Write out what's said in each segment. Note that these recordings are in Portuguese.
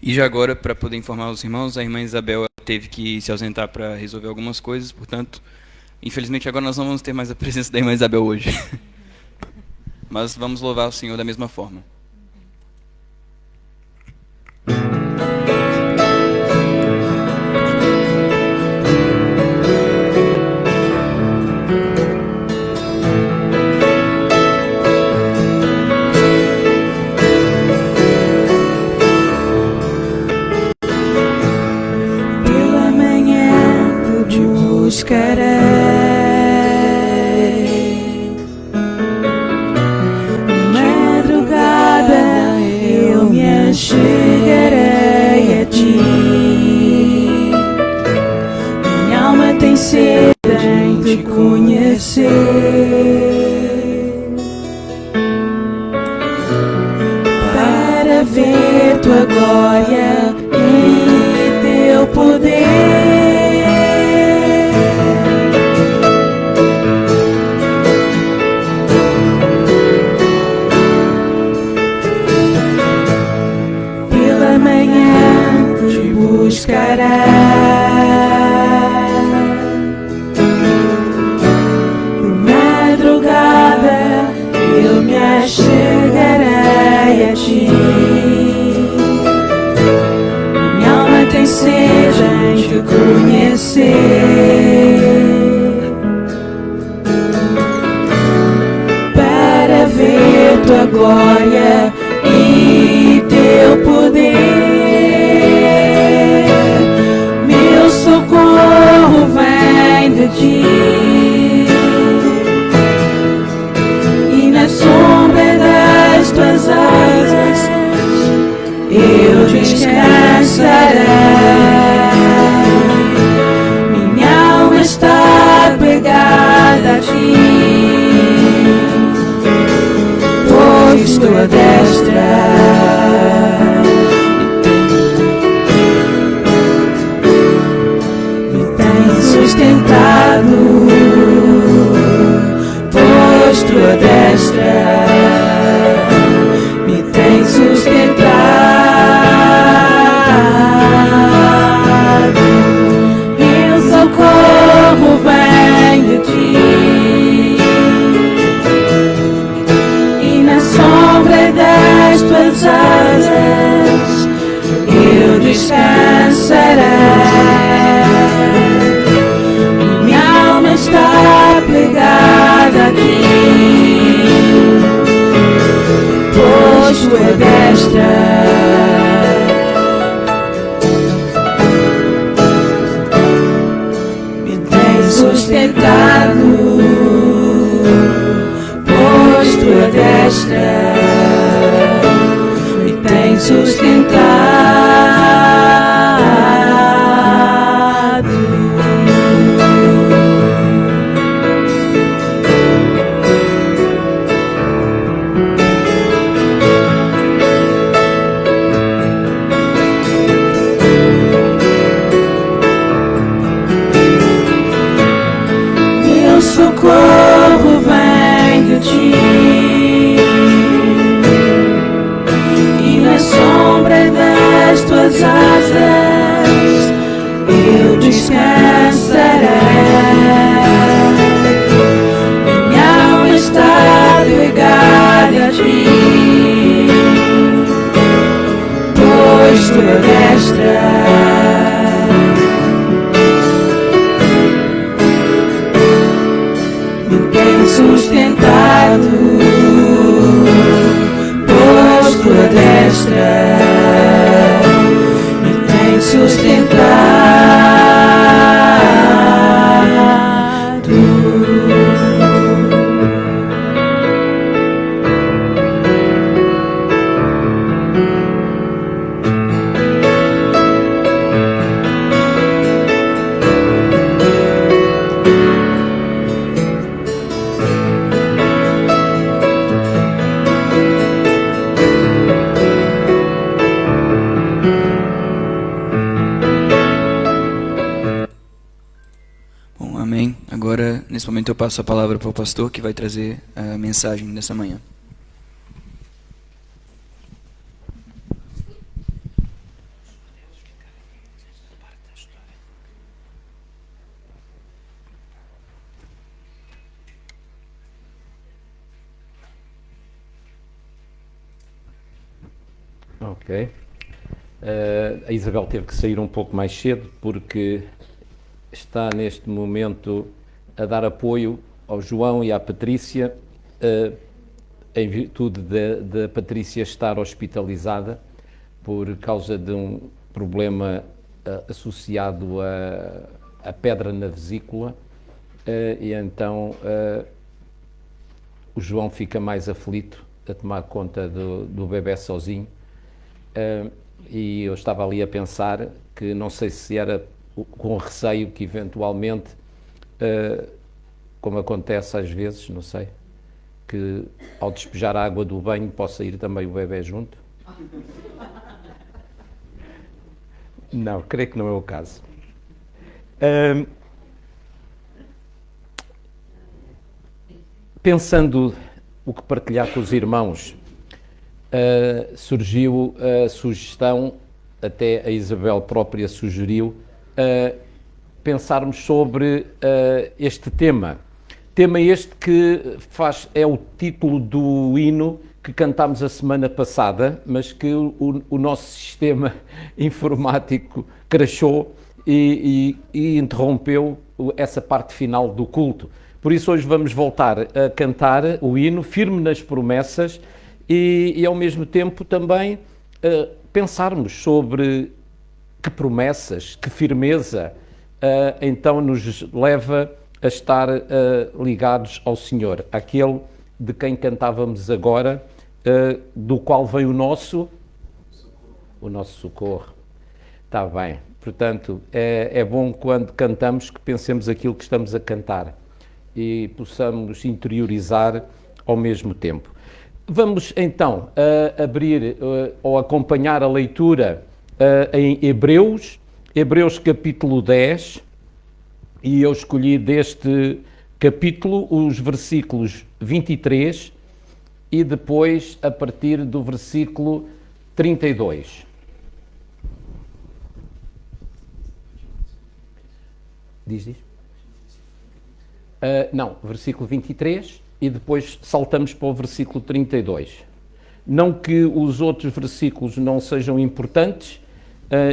E já agora, para poder informar os irmãos, a irmã Isabel teve que se ausentar para resolver algumas coisas, portanto, infelizmente agora nós não vamos ter mais a presença da irmã Isabel hoje. Mas vamos louvar o Senhor da mesma forma. Pela manhã eu te buscarei, madrugada eu me chegarei a ti. Minha alma tem sede em te conhecer, para ver tua glória e teu poder. Pela manhã te buscarei, por madrugada eu me achegarei a ti. Minha alma tem sede em te conhecer, para ver tua glória e teu poder. Meu socorro vem de ti, e na sombra das tuas asas eu descansarei. Minha alma está pegada a ti, pois tua destra me tem sustentado, pois tua destra me tem sustentado. Meu socorro vem de ti, e na sombra das tuas asas eu descansarei. Minha alma está pegada a ti, pois tua destra me tem sustentado, pois tua destra me tem sustentado. Meu socorro vem de ti, e na sombra das tuas asas eu descansarei. Minha alma está pegada a ti, pois tua destra me tem sustentado, pois tua destra me tem sustentado. Bom, amém. Agora, nesse momento, eu passo a palavra para o pastor, que vai trazer a mensagem dessa manhã. Ok. A Isabel teve que sair um pouco mais cedo porque está neste momento a dar apoio ao João e à Patrícia, em virtude da Patrícia estar hospitalizada por causa de um problema associado a pedra na vesícula, e então o João fica mais aflito a tomar conta do bebé sozinho, e eu estava ali a pensar que não sei se era com receio que eventualmente, como acontece às vezes, não sei, que ao despejar a água do banho possa ir também o bebé junto. Não, creio que não é o caso. Pensando o que partilhar com os irmãos, surgiu a sugestão, até a Isabel própria sugeriu, pensarmos sobre este tema. Tema este que é o título do hino que cantámos a semana passada, mas que o nosso sistema informático crashou e interrompeu essa parte final do culto. Por isso hoje vamos voltar a cantar o hino, firme nas promessas, e ao mesmo tempo também pensarmos sobre que promessas, que firmeza então nos leva a estar ligados ao Senhor, aquele de quem cantávamos agora, do qual vem o nosso socorro. Está bem. Portanto, é bom quando cantamos que pensemos aquilo que estamos a cantar e possamos interiorizar ao mesmo tempo. Vamos então abrir ou acompanhar a leitura em Hebreus capítulo 10, e eu escolhi deste capítulo os versículos 23 e depois a partir do versículo 32. Diz. Não, versículo 23 e depois saltamos para o versículo 32. Não que os outros versículos não sejam importantes,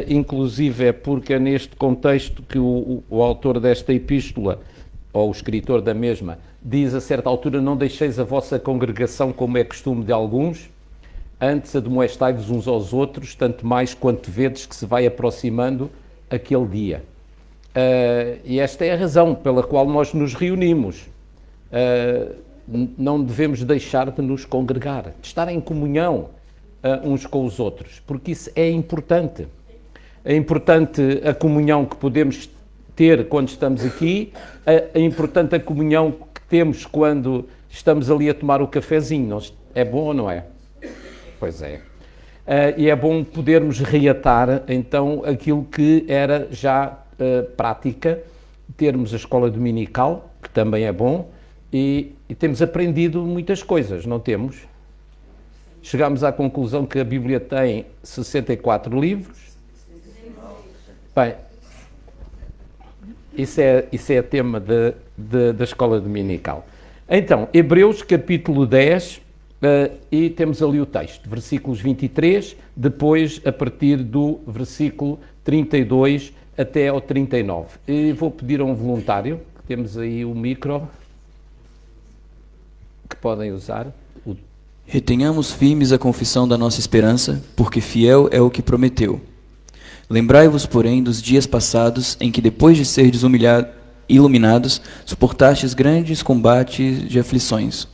inclusive é porque é neste contexto que o autor desta epístola, ou o escritor da mesma, diz a certa altura: não deixeis a vossa congregação como é costume de alguns, antes admoestai-vos uns aos outros, tanto mais quanto vedes que se vai aproximando aquele dia. E esta é a razão pela qual nós nos reunimos. Não devemos deixar de nos congregar, de estar em comunhão uns com os outros, porque isso é importante. É importante a comunhão que podemos ter quando estamos aqui, é importante a comunhão que temos quando estamos ali a tomar o cafezinho. É bom ou não é? Pois é. E é bom podermos reatar então aquilo que era já prática, termos a escola dominical, que também é bom, e temos aprendido muitas coisas, não temos? Chegámos à conclusão que a Bíblia tem 64 livros. Bem, isso é tema da escola dominical. Então, Hebreus capítulo 10, e temos ali o texto, versículos 23, depois a partir do versículo 32 até ao 39. E vou pedir a um voluntário, temos aí o micro, que podem usar. Retenhamos firmes a confissão da nossa esperança, porque fiel é o que prometeu. Lembrai-vos, porém, dos dias passados, em que, depois de serdes iluminados, suportastes grandes combates de aflições.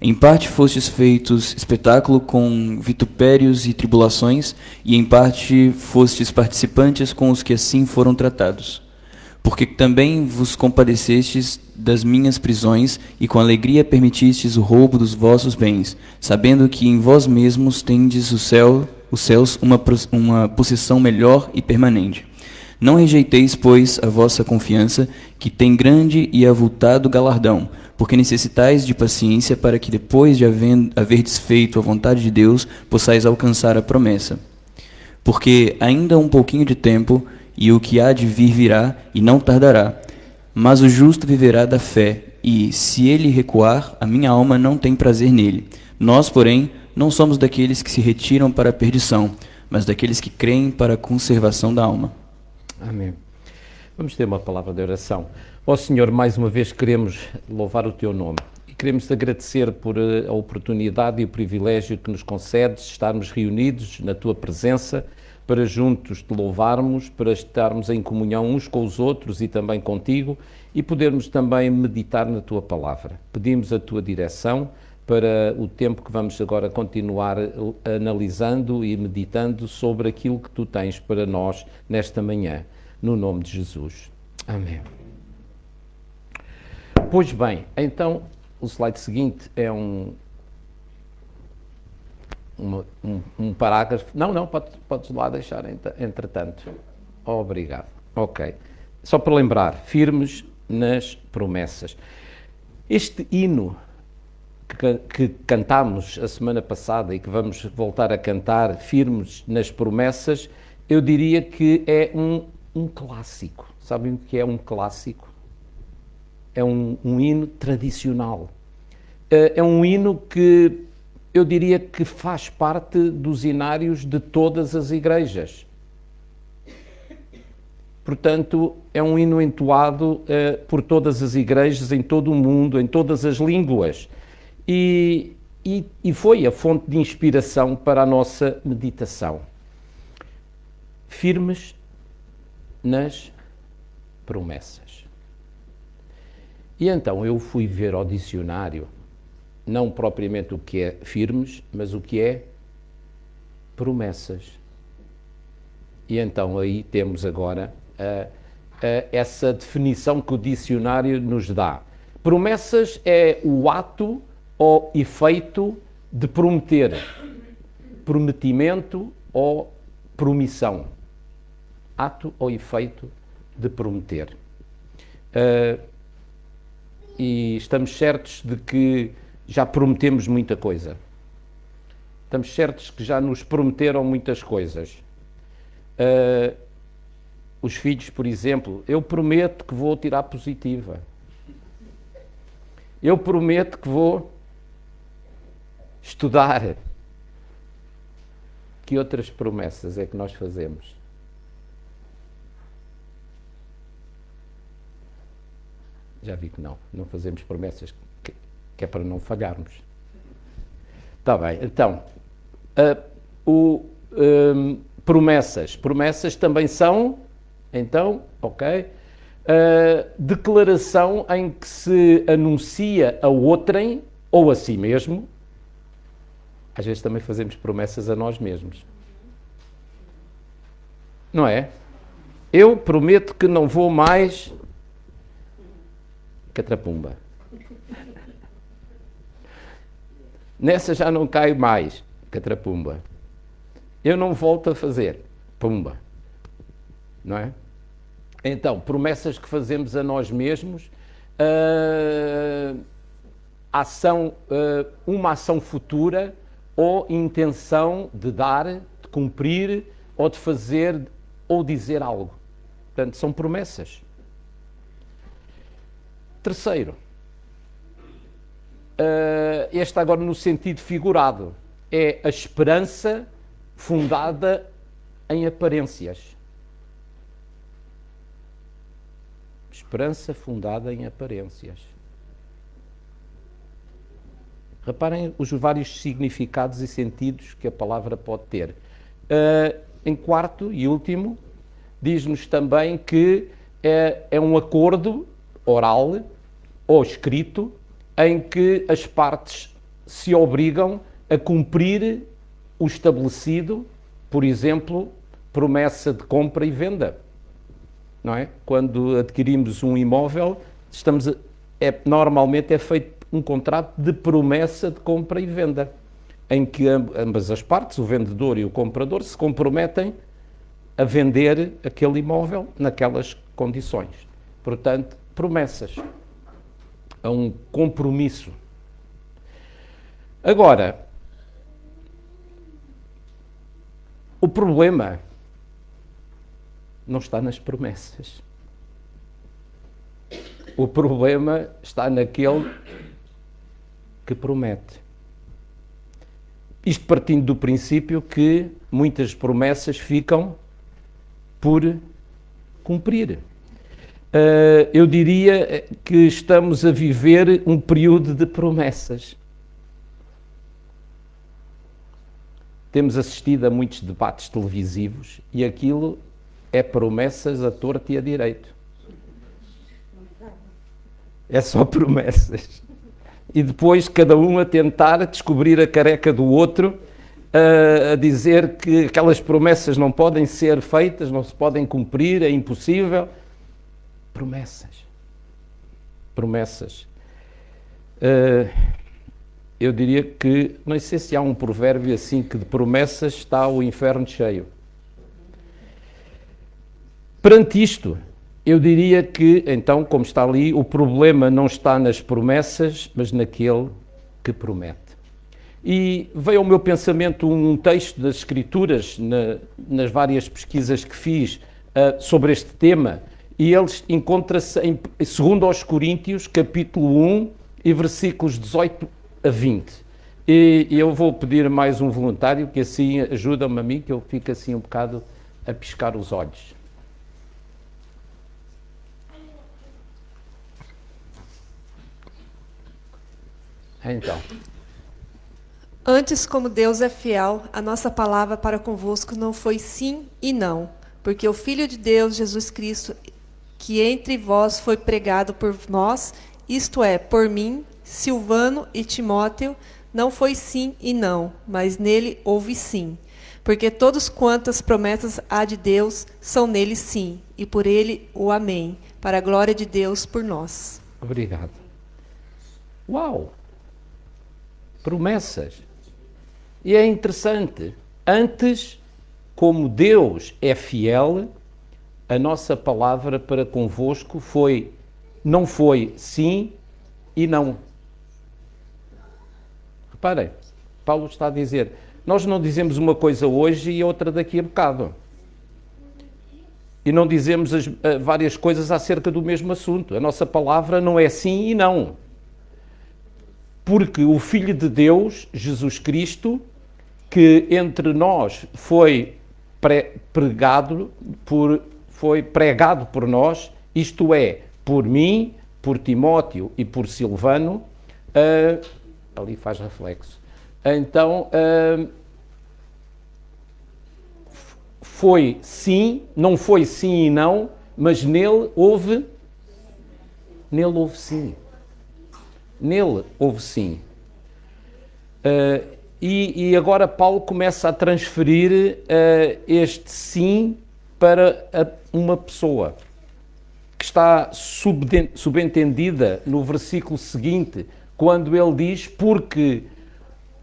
Em parte fostes feitos espetáculo com vitupérios e tribulações, e em parte fostes participantes com os que assim foram tratados. Porque também vos compadecestes das minhas prisões, e com alegria permitistes o roubo dos vossos bens, sabendo que em vós mesmos tendes os céus uma possessão melhor e permanente. Não rejeiteis, pois, a vossa confiança, que tem grande e avultado galardão, porque necessitais de paciência para que, depois de haverdes feito a vontade de Deus, possais alcançar a promessa. Porque ainda um pouquinho de tempo, e o que há de vir virá, e não tardará. Mas o justo viverá da fé, e, se ele recuar, a minha alma não tem prazer nele. Nós, porém, não somos daqueles que se retiram para a perdição, mas daqueles que creem para a conservação da alma. Amém. Vamos ter uma palavra de oração. Ó Senhor, mais uma vez queremos louvar o Teu nome e queremos te agradecer por a oportunidade e o privilégio que nos concedes estarmos reunidos na Tua presença para juntos te louvarmos, para estarmos em comunhão uns com os outros e também contigo e podermos também meditar na Tua palavra. Pedimos a Tua direção para o tempo que vamos agora continuar analisando e meditando sobre aquilo que Tu tens para nós nesta manhã, no nome de Jesus. Amém. Pois bem, então o slide seguinte é um parágrafo. Não, podes lá deixar entretanto. Obrigado. Ok. Só para lembrar, firmes nas promessas. Este hino que cantámos a semana passada e que vamos voltar a cantar, firmes nas promessas, eu diria que é um clássico. Sabem o que é um clássico? É um hino tradicional. É um hino que eu diria que faz parte dos hinários de todas as igrejas. Portanto, é um hino entoado por todas as igrejas, em todo o mundo, em todas as línguas. E foi a fonte de inspiração para a nossa meditação. Firmes nas promessas. E então eu fui ver ao dicionário, não propriamente o que é firmes, mas o que é promessas. E então aí temos agora essa definição que o dicionário nos dá. Promessas é o ato ou efeito de prometer, prometimento ou promissão. Ato ou efeito de prometer. E estamos certos de que já prometemos muita coisa. Estamos certos que já nos prometeram muitas coisas. Os filhos, por exemplo, eu prometo que vou tirar positiva. Eu prometo que vou estudar. Que outras promessas é que nós fazemos? Já vi que não fazemos promessas, que é para não falharmos. Está bem, então, promessas também são, então, ok, declaração em que se anuncia a outrem ou a si mesmo. Às vezes também fazemos promessas a nós mesmos. Não é? Eu prometo que não vou mais catrapumba. Nessa já não caio mais catrapumba. Eu não volto a fazer pumba. Não é? Então, promessas que fazemos a nós mesmos, uma ação futura ou intenção de dar, de cumprir, ou de fazer, ou dizer algo. Portanto, são promessas. Terceiro, este agora no sentido figurado, é a esperança fundada em aparências. Esperança fundada em aparências. Reparem os vários significados e sentidos que a palavra pode ter. Em quarto e último, diz-nos também que é um acordo oral ou escrito em que as partes se obrigam a cumprir o estabelecido, por exemplo, promessa de compra e venda. Não é? Quando adquirimos um imóvel, normalmente é feito um contrato de promessa de compra e venda, em que ambas as partes, o vendedor e o comprador, se comprometem a vender aquele imóvel naquelas condições. Portanto, promessas. É um compromisso. Agora, o problema não está nas promessas. O problema está naquele que promete. Isto partindo do princípio que muitas promessas ficam por cumprir. Eu diria que estamos a viver um período de promessas. Temos assistido a muitos debates televisivos e aquilo é promessas a torto e a direito. É só promessas. E depois cada um a tentar descobrir a careca do outro, a dizer que aquelas promessas não podem ser feitas, não se podem cumprir, é impossível. Promessas. Promessas. Eu diria que, não sei se há um provérbio assim, que de promessas está o inferno cheio. Perante isto, eu diria que, então, como está ali, o problema não está nas promessas, mas naquele que promete. E veio ao meu pensamento um texto das Escrituras, nas várias pesquisas que fiz sobre este tema, e ele encontra-se em 2 Coríntios, capítulo 1, e versículos 18 a 20. E eu vou pedir mais um voluntário, que assim ajuda-me a mim, que eu fico assim um bocado a piscar os olhos. Então. Antes, como Deus é fiel, a nossa palavra para convosco não foi sim e não, porque o Filho de Deus, Jesus Cristo, que entre vós foi pregado por nós, isto é, por mim, Silvano e Timóteo, não foi sim e não, mas nele houve sim. Porque todos quantas promessas há de Deus são nele sim, e por ele o amém, para a glória de Deus por nós. Obrigado. Uau! Promessas. E é interessante, antes, como Deus é fiel, a nossa palavra para convosco não foi sim e não. Reparem, Paulo está a dizer, nós não dizemos uma coisa hoje e outra daqui a bocado. E não dizemos várias coisas acerca do mesmo assunto. A nossa palavra não é sim e não. Porque o Filho de Deus, Jesus Cristo, que entre nós foi pregado por nós, isto é, por mim, por Timóteo e por Silvano, ali faz reflexo. Então, foi sim, não foi sim e não, mas nele houve sim. Nele houve sim. E agora Paulo começa a transferir este sim para uma pessoa que está subentendida no versículo seguinte, quando ele diz, porque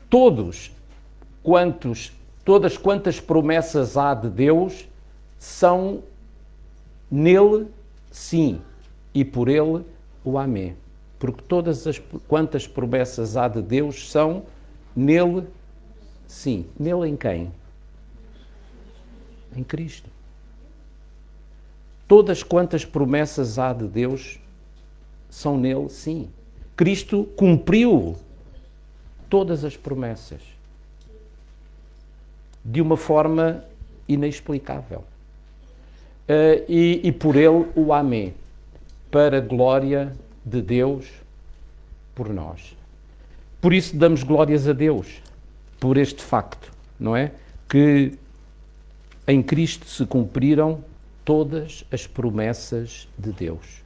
todas quantas promessas há de Deus são nele sim, e por ele o amém. Porque quantas promessas há de Deus são nele sim. Nele em quem? Em Cristo. Todas quantas promessas há de Deus são nele sim. Cristo cumpriu todas as promessas de uma forma inexplicável. E por ele o amém, para a glória de Deus por nós. Por isso damos glórias a Deus, por este facto, não é? Que em Cristo se cumpriram todas as promessas de Deus.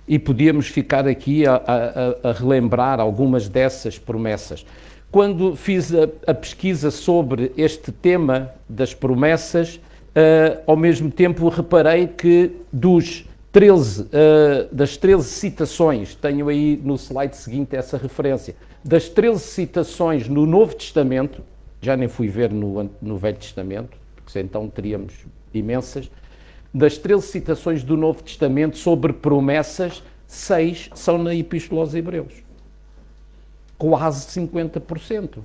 E podíamos ficar aqui a relembrar algumas dessas promessas. Quando fiz a pesquisa sobre este tema das promessas, ao mesmo tempo reparei que das 13 citações, tenho aí no slide seguinte essa referência, das 13 citações no Novo Testamento, já nem fui ver no Velho Testamento, porque então teríamos imensas, das 13 citações do Novo Testamento sobre promessas, 6 são na Epístola aos Hebreus. Quase 50%.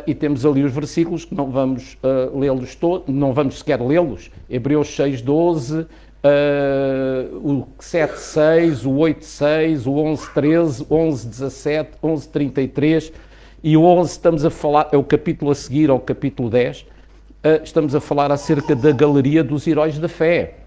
E temos ali os versículos que não vamos lê-los todos, não vamos sequer lê-los. Hebreus 6:12, o 7:6, o 8:6, o 11:13, 11:17, 11:33, E o 11 estamos a falar, é o capítulo a seguir ao capítulo 10, estamos a falar acerca da galeria dos heróis da fé.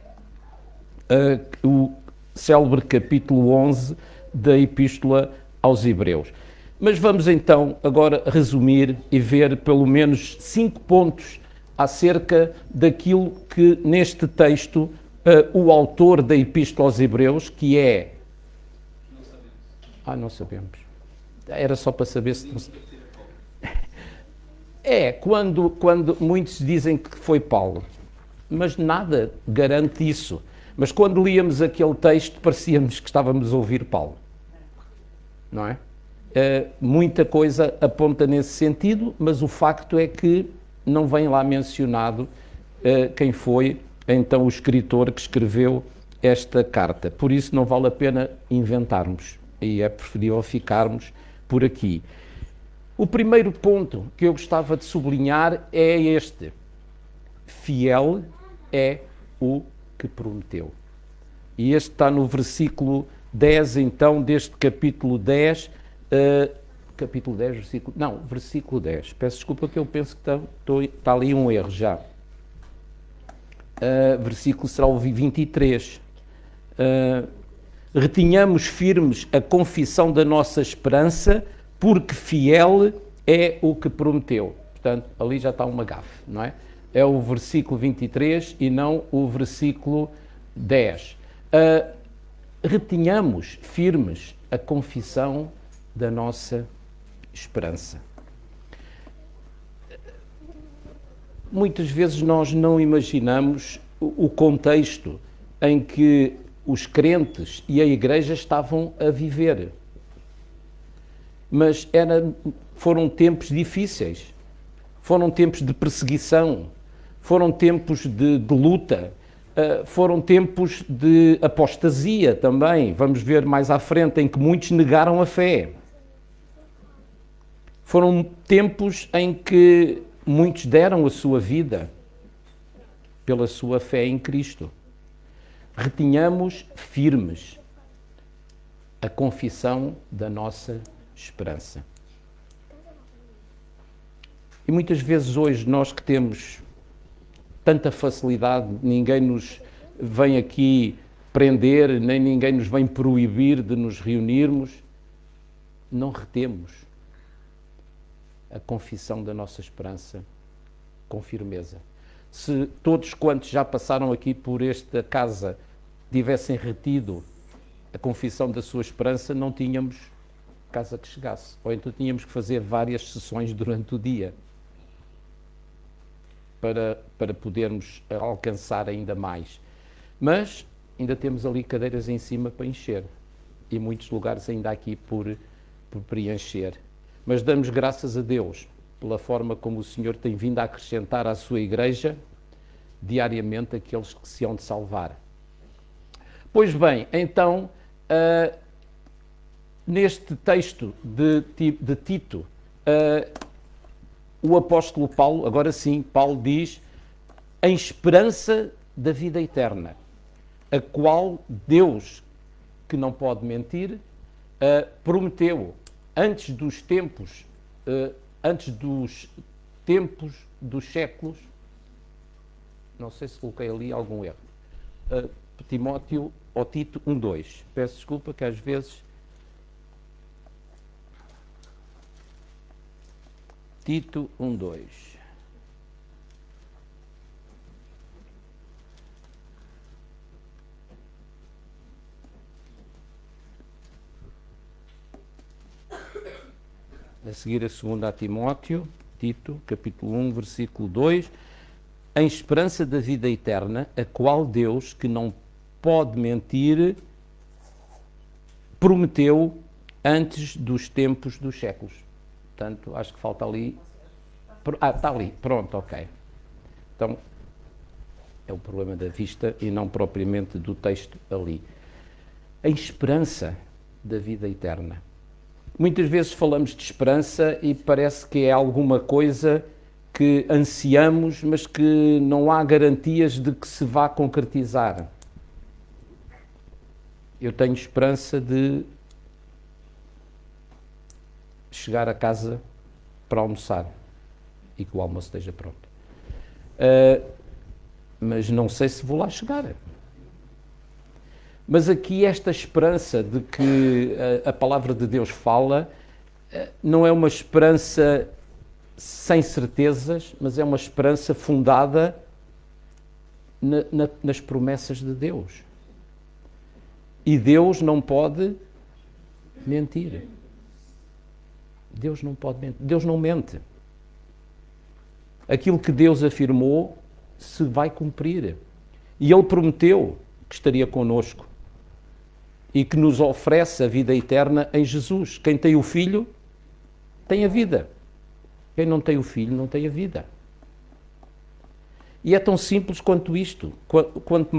O célebre capítulo 11 da Epístola aos Hebreus. Mas vamos então agora resumir e ver pelo menos 5 pontos acerca daquilo que neste texto o autor da Epístola aos Hebreus, que é... Não sabemos. Era só para saber se... Quando muitos dizem que foi Paulo, mas nada garante isso. Mas quando líamos aquele texto, parecíamos que estávamos a ouvir Paulo. Não é? Muita coisa aponta nesse sentido, mas o facto é que não vem lá mencionado quem foi então o escritor que escreveu esta carta. Por isso não vale a pena inventarmos e é preferível ficarmos por aqui. O primeiro ponto que eu gostava de sublinhar é este: fiel é o que prometeu. E este está no versículo 10, então, deste capítulo 10, capítulo 10, versículo... Não, versículo 10. Peço desculpa que eu penso que está ali um erro já. Versículo será o 23. Retenhamos firmes a confissão da nossa esperança, porque fiel é o que prometeu. Portanto, ali já está uma gafe, não é? É o versículo 23 e não o versículo 10. Retenhamos firmes a confissão da nossa esperança. Muitas vezes nós não imaginamos o contexto em que os crentes e a igreja estavam a viver. Mas foram tempos difíceis, foram tempos de perseguição, foram tempos de luta, foram tempos de apostasia também. Vamos ver mais à frente, em que muitos negaram a fé. Foram tempos em que muitos deram a sua vida pela sua fé em Cristo. Retenhamos firmes a confissão da nossa esperança. E muitas vezes hoje nós que temos tanta facilidade, ninguém nos vem aqui prender, nem ninguém nos vem proibir de nos reunirmos, não retemos a confissão da nossa esperança com firmeza. Se todos quantos já passaram aqui por esta casa tivessem retido a confissão da sua esperança, não tínhamos casa que chegasse. Ou então tínhamos que fazer várias sessões durante o dia para podermos alcançar ainda mais. Mas ainda temos ali cadeiras em cima para encher e muitos lugares ainda aqui por preencher. Mas damos graças a Deus pela forma como o Senhor tem vindo a acrescentar à sua igreja diariamente aqueles que se hão de salvar. Pois bem, então, neste texto de Tito, o apóstolo Paulo, agora sim, Paulo diz, em esperança da vida eterna, a qual Deus, que não pode mentir, prometeu antes dos tempos dos séculos. Não sei se coloquei ali algum erro. Timóteo ou Tito 1:2. Peço desculpa que às vezes... Tito 1:2. A seguir a segunda a Timóteo, Tito, capítulo 1, versículo 2. Em esperança da vida eterna, a qual Deus, que não pode mentir, prometeu antes dos tempos dos séculos. Portanto, acho que falta ali... está ali, pronto, ok. Então, é o problema da vista e não propriamente do texto ali. A esperança da vida eterna. Muitas vezes falamos de esperança e parece que é alguma coisa que ansiamos, mas que não há garantias de que se vá concretizar. Eu tenho esperança de chegar a casa para almoçar e que o almoço esteja pronto. Mas não sei se vou lá chegar. Mas aqui esta esperança de que a palavra de Deus fala não é uma esperança sem certezas, mas é uma esperança fundada nas promessas de Deus. E Deus não pode mentir. Deus não pode mentir. Deus não mente. Aquilo que Deus afirmou se vai cumprir. E Ele prometeu que estaria connosco e que nos oferece a vida eterna em Jesus. Quem tem o Filho tem a vida. Quem não tem o Filho não tem a vida. E é tão simples quanto isto. Quanto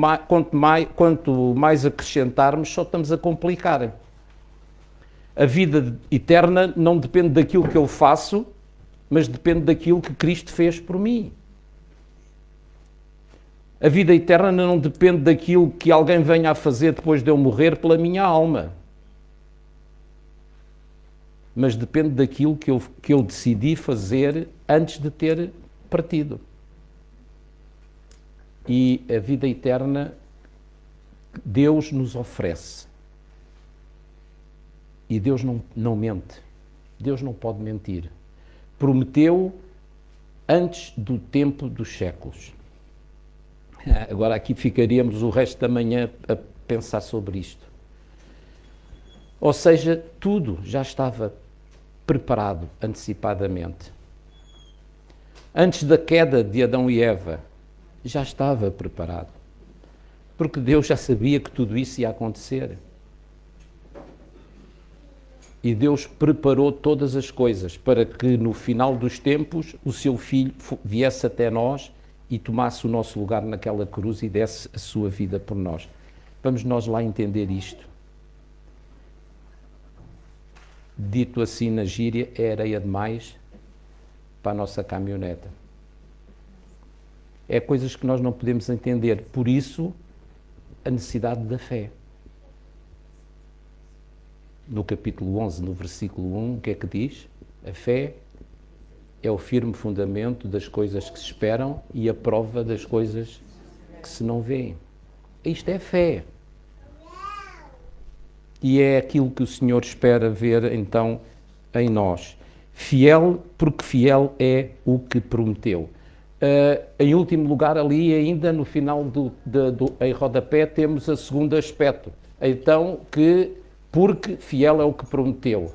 mais acrescentarmos, só estamos a complicar. A vida eterna não depende daquilo que eu faço, mas depende daquilo que Cristo fez por mim. A vida eterna não depende daquilo que alguém venha a fazer depois de eu morrer pela minha alma. Mas depende daquilo que eu decidi fazer antes de ter partido. E a vida eterna Deus nos oferece. E Deus não mente. Deus não pode mentir. Prometeu antes do tempo dos séculos. Agora aqui ficaríamos o resto da manhã a pensar sobre isto. Ou seja, tudo já estava preparado antecipadamente. Antes da queda de Adão e Eva, já estava preparado. Porque Deus já sabia que tudo isso ia acontecer. E Deus preparou todas as coisas para que no final dos tempos o seu Filho viesse até nós e tomasse o nosso lugar naquela cruz e desse a sua vida por nós. Vamos nós lá entender isto. Dito assim na gíria, é areia demais para a nossa caminhoneta. É coisas que nós não podemos entender. Por isso, a necessidade da fé. No capítulo 11, no versículo 1, o que é que diz? A fé é o firme fundamento das coisas que se esperam e a prova das coisas que se não vêem. Isto é fé. E é aquilo que o Senhor espera ver, então, em nós. Fiel, porque fiel é o que prometeu. Em último lugar, ali ainda no final em rodapé, temos o segundo aspecto. Então, porque fiel é o que prometeu.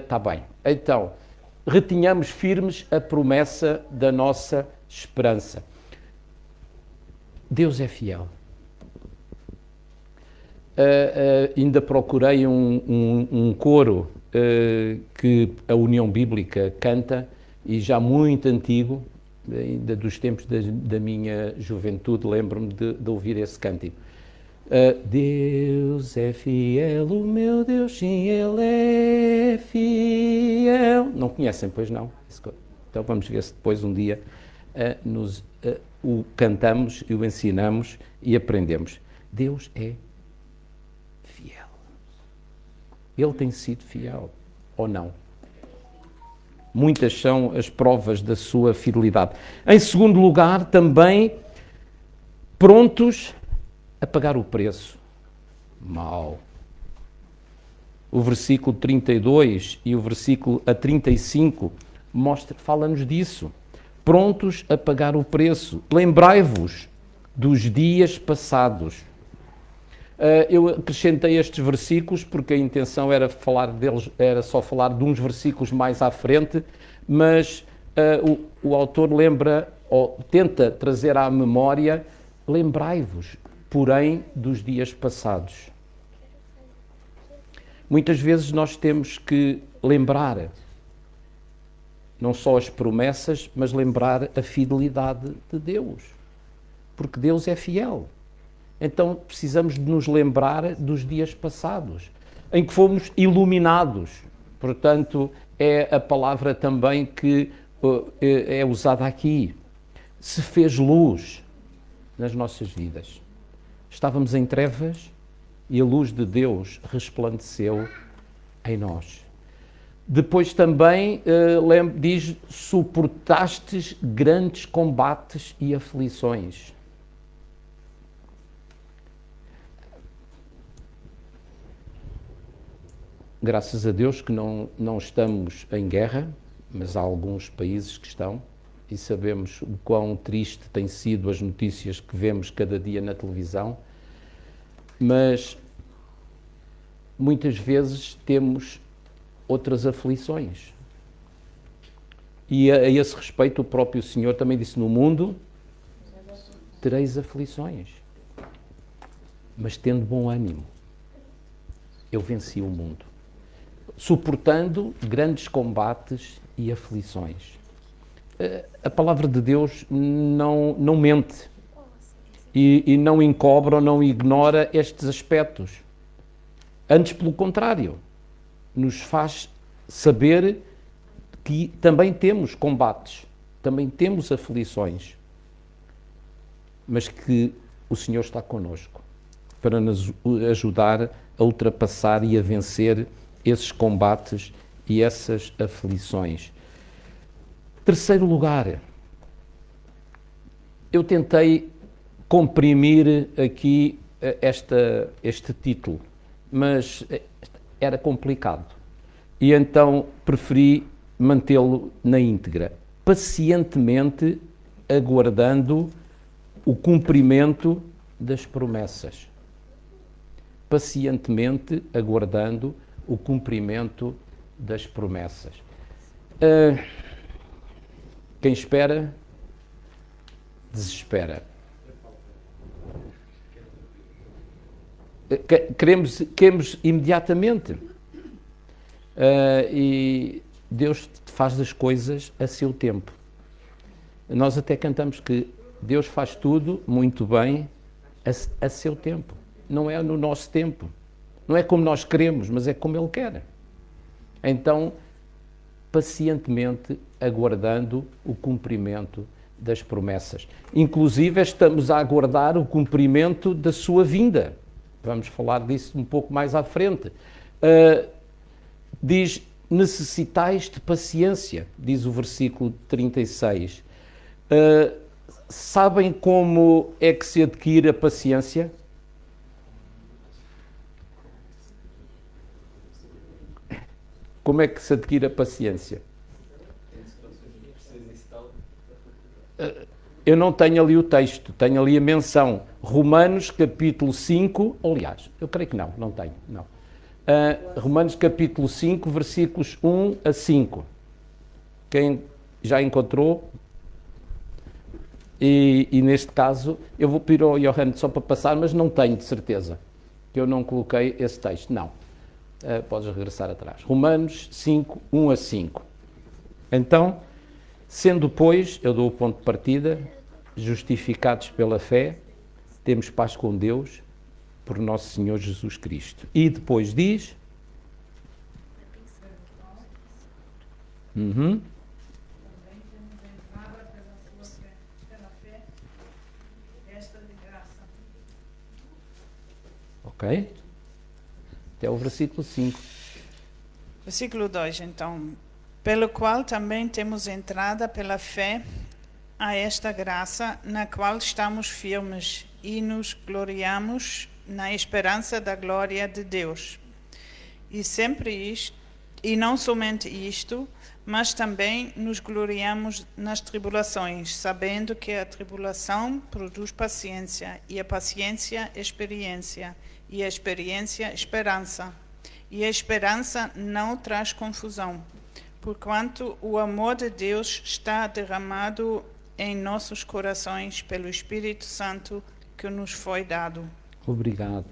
Está bem. Então, retenhamos firmes a promessa da nossa esperança. Deus é fiel. Ainda procurei um coro que a União Bíblica canta, e já muito antigo, ainda dos tempos da minha juventude, lembro-me de ouvir esse cântico. Deus é fiel, o meu Deus, sim, Ele é fiel. Não conhecem, pois não? Então vamos ver se depois um dia o cantamos e o ensinamos e aprendemos. Deus é fiel. Ele tem sido fiel, ou não? Muitas são as provas da sua fidelidade. Em segundo lugar, também prontos a pagar o preço. Mau. O versículo 32 e o versículo 35 fala-nos disso. Prontos a pagar o preço. Lembrai-vos dos dias passados. Eu acrescentei estes versículos porque a intenção era falar deles, era só falar de uns versículos mais à frente, mas o autor lembra, ou tenta trazer à memória, lembrai-vos, porém, dos dias passados. Muitas vezes nós temos que lembrar, não só as promessas, mas lembrar a fidelidade de Deus, porque Deus é fiel. Então precisamos de nos lembrar dos dias passados, em que fomos iluminados. Portanto, é a palavra também que é usada aqui. Se fez luz nas nossas vidas. Estávamos em trevas e a luz de Deus resplandeceu em nós. Depois também diz, suportastes grandes combates e aflições. Graças a Deus que não estamos em guerra, mas há alguns países que estão, e sabemos o quão triste têm sido as notícias que vemos cada dia na televisão, mas muitas vezes temos outras aflições. E a esse respeito o próprio Senhor também disse, no mundo tereis aflições, mas tendo bom ânimo, eu venci o mundo. Suportando grandes combates e aflições. A palavra de Deus não mente e não encobre ou não ignora estes aspectos. Antes, pelo contrário, nos faz saber que também temos combates, também temos aflições, mas que o Senhor está connosco para nos ajudar a ultrapassar e a vencer esses combates e essas aflições. Terceiro lugar, eu tentei comprimir aqui este título, mas era complicado. E então preferi mantê-lo na íntegra. Pacientemente aguardando o cumprimento das promessas. Pacientemente aguardando o cumprimento das promessas. Quem espera, desespera. Queremos imediatamente. E Deus faz as coisas a seu tempo. Nós até cantamos que Deus faz tudo muito bem a seu tempo. Não é no nosso tempo. Não é como nós queremos, mas é como Ele quer. Então, pacientemente aguardando o cumprimento das promessas. Inclusive, estamos a aguardar o cumprimento da sua vinda. Vamos falar disso um pouco mais à frente. Diz, necessitais de paciência, diz o versículo 36. Sabem como é que se adquire a paciência? Como é que se adquire a paciência? Eu não tenho ali o texto, tenho ali a menção. Romanos capítulo 5, aliás, eu creio que não tenho, não. Romanos capítulo 5, versículos 1 a 5. Quem já encontrou? E neste caso, eu vou pedir ao Johan só para passar, mas não tenho de certeza, que eu não coloquei esse texto, não. Podes regressar atrás. Romanos 5, 1 a 5. Então, sendo, pois, eu dou o ponto de partida, justificados pela fé, temos paz com Deus por nosso Senhor Jesus Cristo. E depois diz... Ok? Até o versículo 5. Versículo 2, então. Pelo qual também temos entrada pela fé a esta graça, na qual estamos firmes e nos gloriamos na esperança da glória de Deus. E sempre isto, e não somente isto, mas também nos gloriamos nas tribulações, sabendo que a tribulação produz paciência, e a paciência, experiência, e a experiência, esperança. E a esperança não traz confusão, porquanto o amor de Deus está derramado em nossos corações pelo Espírito Santo que nos foi dado. Obrigado.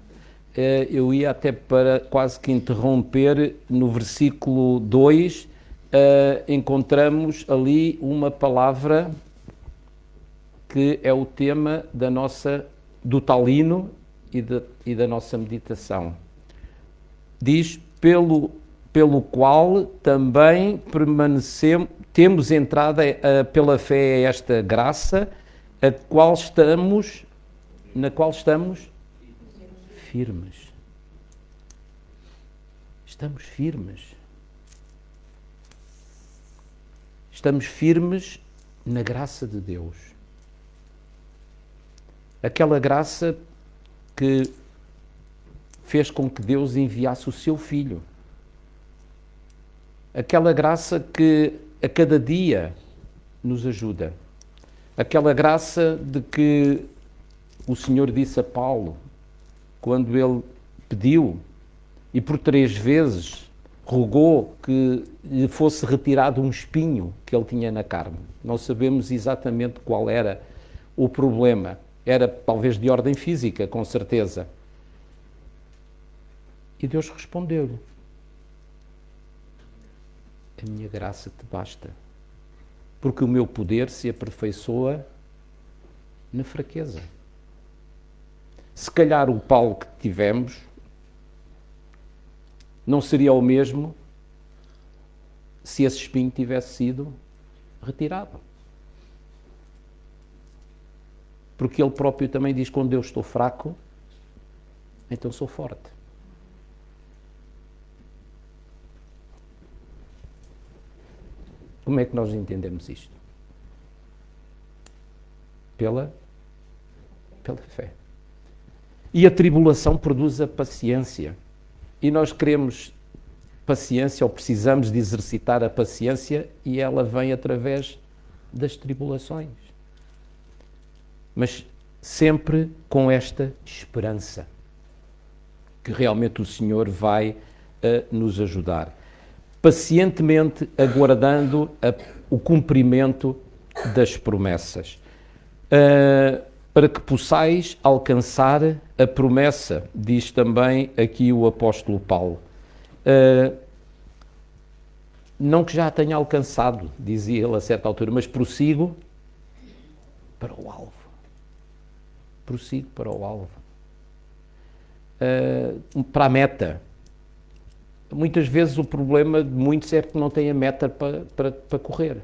Eu ia até para quase que interromper no versículo 2, encontramos ali uma palavra que é o tema do talino e da nossa meditação. Diz, pelo qual também permanecemos, temos entrada pela fé a esta graça, na qual estamos firmes. Estamos firmes. Estamos firmes na graça de Deus. Aquela graça que fez com que Deus enviasse o seu Filho. Aquela graça que a cada dia nos ajuda. Aquela graça de que o Senhor disse a Paulo, quando ele pediu e por 3 vezes rogou que lhe fosse retirado um espinho que ele tinha na carne. Não sabemos exatamente qual era o problema. Era talvez de ordem física, com certeza. E Deus respondeu-lhe: a minha graça te basta, porque o meu poder se aperfeiçoa na fraqueza. Se calhar o Paulo que tivemos não seria o mesmo se esse espinho tivesse sido retirado. Porque ele próprio também diz: quando eu estou fraco, então sou forte. Como é que nós entendemos isto? Pela fé. E a tribulação produz a paciência. E nós queremos paciência, ou precisamos de exercitar a paciência, e ela vem através das tribulações. Mas sempre com esta esperança, que realmente o Senhor vai nos ajudar. Pacientemente aguardando o cumprimento das promessas. Para que possais alcançar a promessa, diz também aqui o apóstolo Paulo. Não que já a tenha alcançado, dizia ele a certa altura, mas prossigo para o alvo. Prossigo para o alvo. Para a meta. Muitas vezes o problema de muitos é porque não têm a meta para correr.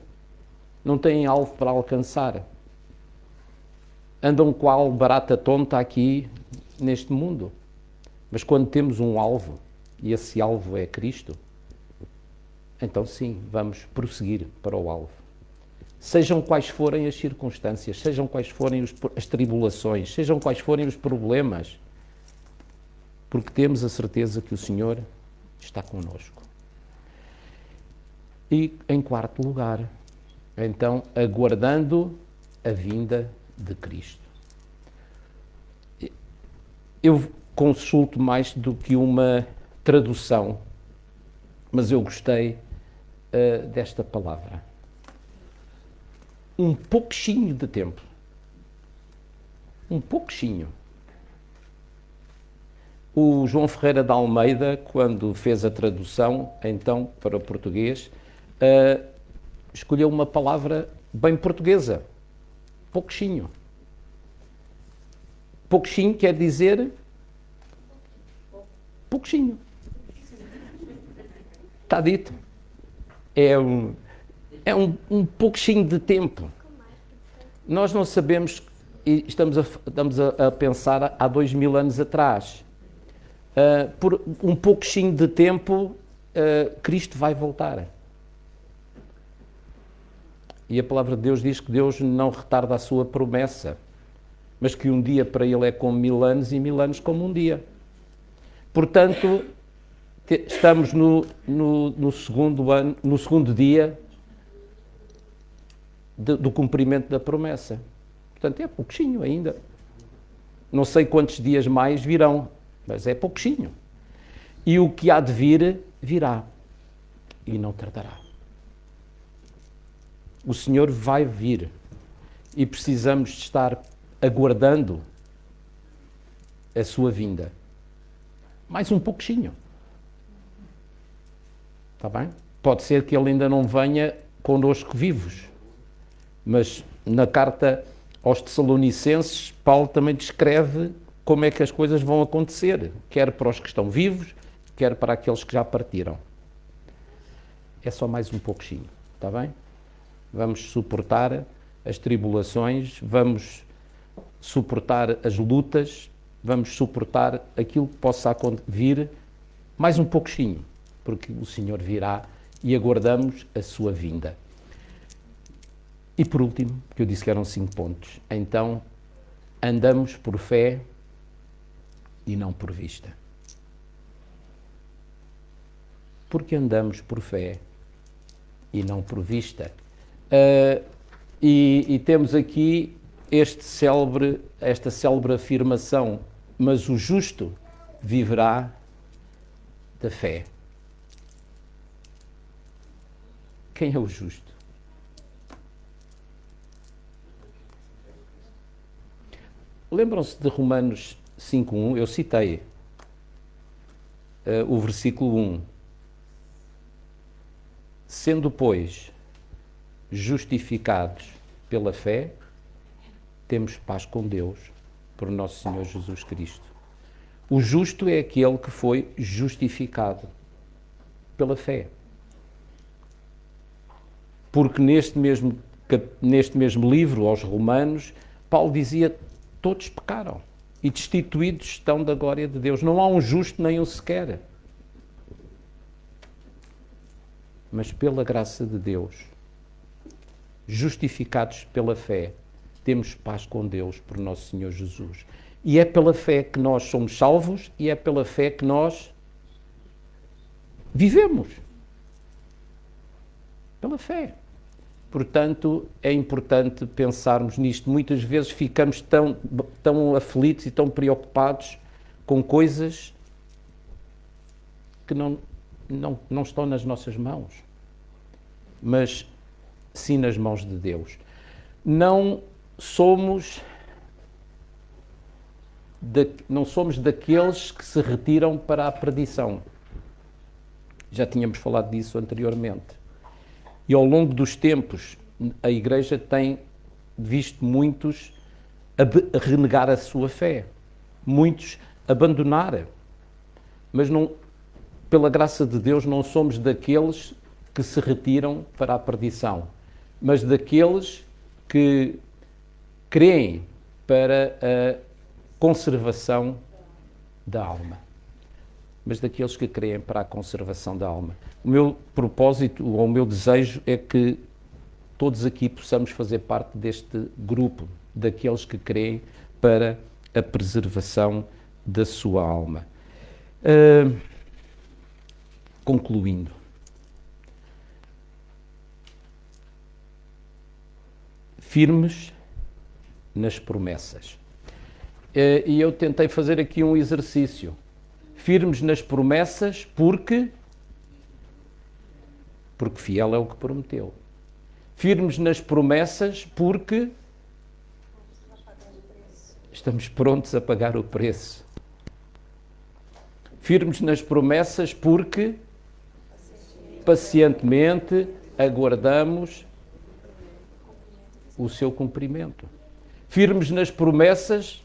Não têm alvo para alcançar. Andam qual barata tonta aqui neste mundo. Mas quando temos um alvo, e esse alvo é Cristo, então sim, vamos prosseguir para o alvo. Sejam quais forem as circunstâncias, sejam quais forem as tribulações, sejam quais forem os problemas, porque temos a certeza que o Senhor está connosco. E em quarto lugar, então, aguardando a vinda de Cristo. Eu consulto mais do que uma tradução, mas eu gostei desta palavra. Um pouquinho de tempo. Um pouquinho. O João Ferreira de Almeida, quando fez a tradução, então, para o português, escolheu uma palavra bem portuguesa. Pouquinho. Pouquinho quer dizer pouquinho. Está dito. É um pouquinho de tempo. Nós não sabemos, e estamos a pensar há 2000 anos atrás. Por um pouquinho de tempo, Cristo vai voltar. E a palavra de Deus diz que Deus não retarda a sua promessa, mas que um dia para ele é como 1000 anos e 1000 anos como um dia. Portanto, estamos no segundo dia do cumprimento da promessa. Portanto, é pouquinho ainda. Não sei quantos dias mais virão, mas é pouquinho. E o que há de vir, virá. E não tardará. O Senhor vai vir. E precisamos de estar aguardando a sua vinda. Mais um pouquinho. Está bem? Pode ser que ele ainda não venha connosco vivos. Mas na carta aos Tessalonicenses, Paulo também descreve como é que as coisas vão acontecer, quer para os que estão vivos, quer para aqueles que já partiram. É só mais um pouquinho, está bem? Vamos suportar as tribulações, vamos suportar as lutas, vamos suportar aquilo que possa vir, mais um pouquinho, porque o Senhor virá e aguardamos a sua vinda. E por último, que eu disse que eram 5 pontos, então andamos por fé e não por vista. Porque andamos por fé e não por vista. E temos aqui esta célebre afirmação, mas o justo viverá da fé. Quem é o justo? Lembram-se de Romanos 5.1? Eu citei o versículo 1. Sendo, pois, justificados pela fé, temos paz com Deus por nosso Senhor Jesus Cristo. O justo é aquele que foi justificado pela fé. Porque neste mesmo livro, aos Romanos, Paulo dizia: todos pecaram e destituídos estão da glória de Deus. Não há um justo nem um sequer. Mas pela graça de Deus, justificados pela fé, temos paz com Deus por nosso Senhor Jesus. E é pela fé que nós somos salvos e é pela fé que nós vivemos. Pela fé. Portanto, é importante pensarmos nisto. Muitas vezes ficamos tão aflitos e tão preocupados com coisas que não estão nas nossas mãos, mas sim nas mãos de Deus. Não somos daqueles que se retiram para a perdição. Já tínhamos falado disso anteriormente. E ao longo dos tempos, a Igreja tem visto muitos renegar a sua fé, muitos abandonar. Mas pela graça de Deus, não somos daqueles que se retiram para a perdição, mas daqueles que creem para a conservação da alma. Mas daqueles que creem para a conservação da alma. O meu propósito, ou o meu desejo, é que todos aqui possamos fazer parte deste grupo, daqueles que creem para a preservação da sua alma. Concluindo. Firmes nas promessas. E eu tentei fazer aqui um exercício. Firmes nas promessas porque fiel é o que prometeu. Firmes nas promessas porque estamos prontos a pagar o preço. Firmes nas promessas porque pacientemente aguardamos o seu cumprimento. Firmes nas promessas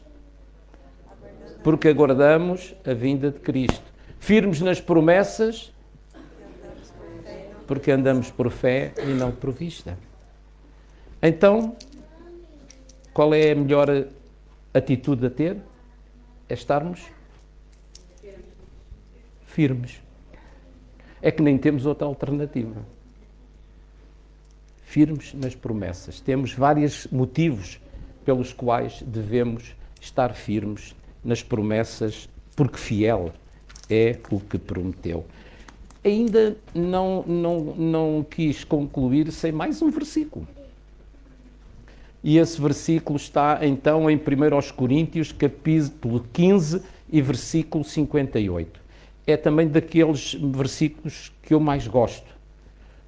porque aguardamos a vinda de Cristo. Firmes nas promessas porque andamos por fé e não por vista. Então, qual é a melhor atitude a ter? É estarmos firmes. É que nem temos outra alternativa. Firmes nas promessas. Temos vários motivos pelos quais devemos estar firmes nas promessas, porque fiel é o que prometeu. Ainda não quis concluir sem mais um versículo. E esse versículo está então em 1 Coríntios, capítulo 15 e versículo 58. É também daqueles versículos que eu mais gosto.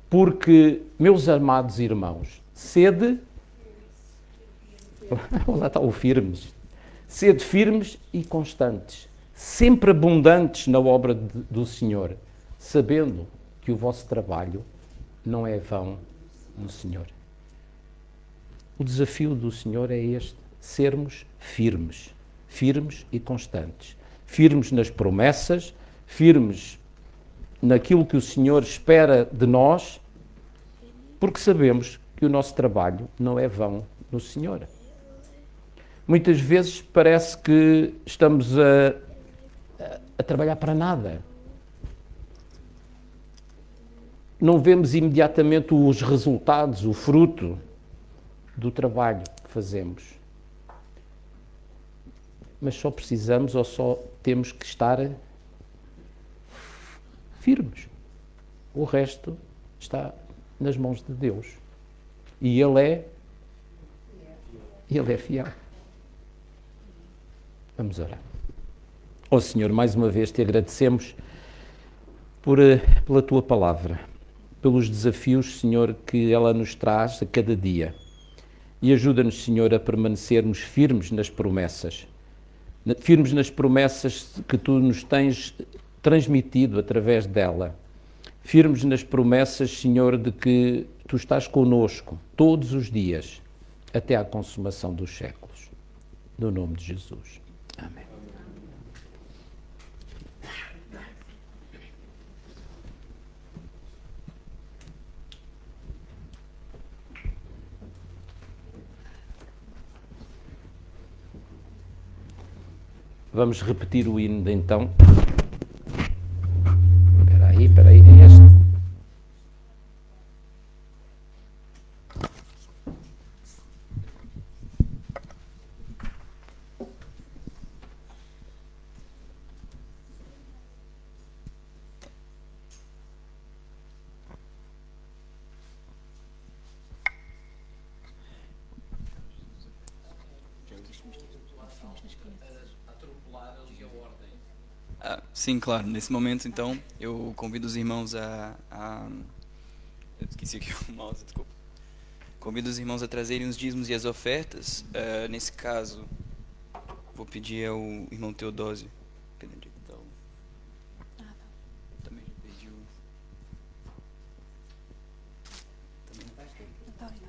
Porque, meus amados irmãos, sede... Lá está o firmes. Sede firmes e constantes, sempre abundantes na obra do Senhor, sabendo que o vosso trabalho não é vão no Senhor. O desafio do Senhor é este, sermos firmes, firmes e constantes. Firmes nas promessas, firmes naquilo que o Senhor espera de nós, porque sabemos que o nosso trabalho não é vão no Senhor. Muitas vezes parece que estamos a trabalhar para nada. Não vemos imediatamente os resultados, o fruto, do trabalho que fazemos. Mas só precisamos ou só temos que estar firmes. O resto está nas mãos de Deus. E Ele é fiel. Vamos orar. Ó Senhor, mais uma vez te agradecemos pela Tua palavra, pelos desafios, Senhor, que ela nos traz a cada dia. E ajuda-nos, Senhor, a permanecermos firmes nas promessas. Firmes nas promessas que Tu nos tens transmitido através dela. Firmes nas promessas, Senhor, de que Tu estás conosco todos os dias, até à consumação dos séculos. No nome de Jesus. Amém. Vamos repetir o hino então. Espera aí, é este. Sim, claro. Nesse momento, então, eu convido os irmãos eu esqueci aqui o mouse, desculpa. Convido os irmãos a trazerem os dízimos e as ofertas. Nesse caso, vou pedir ao irmão Teodósio. Cadê onde que tá o... Também já perdi o... Também não tá ali.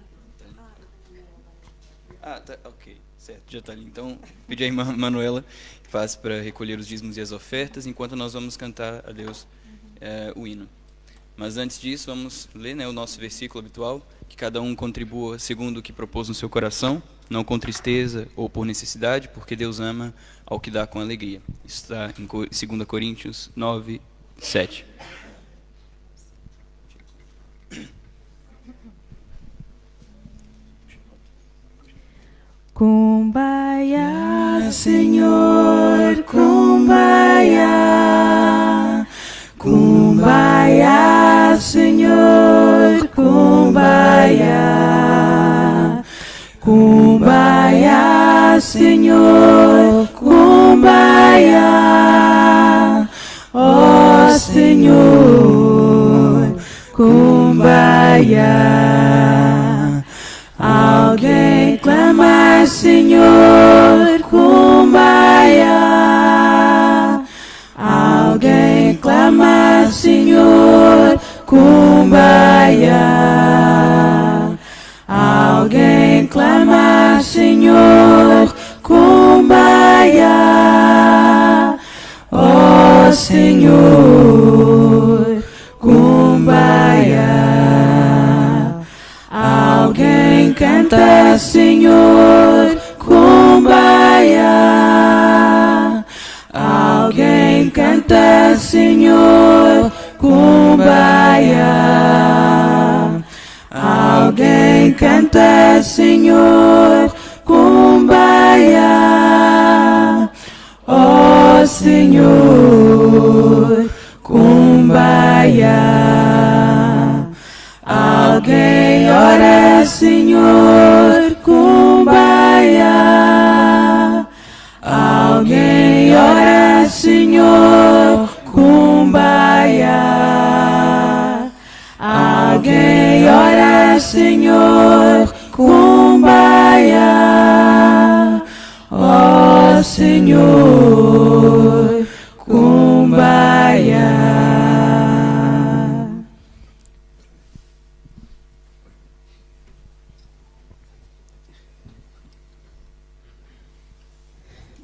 Tá, ok. Certo, já está ali. Então, pedir à irmã Manuela que faça para recolher os dízimos e as ofertas, enquanto nós vamos cantar a Deus o hino. Mas antes disso, vamos ler, o nosso versículo habitual, que cada um contribua segundo o que propôs no seu coração, não com tristeza ou por necessidade, porque Deus ama ao que dá com alegria. Isso está em 2 Coríntios 9, 7. Kumbaya, Senhor, Kumbaya. Kumbaya, Senhor, Kumbaya. Kumbaya, Senhor, Kumbaya. Ó Senhor, Kumbaya. Alguém clama, Senhor, Kumbaya. Alguém clama, Senhor, Kumbaya. Alguém clama, Senhor, Kumbaya. Ó Senhor, Kumbaya. Alguém canta, Senhor, Kumbaya. Alguém canta, Senhor, Kumbaya. Alguém canta, Senhor, Kumbaya. Ó Senhor, Kumbaya. Alguém ora, Senhor, Kumbaya. Alguém ora, Senhor, Kumbaya. Alguém ora, Senhor, Kumbaya. Ó Senhor, Kumbaya.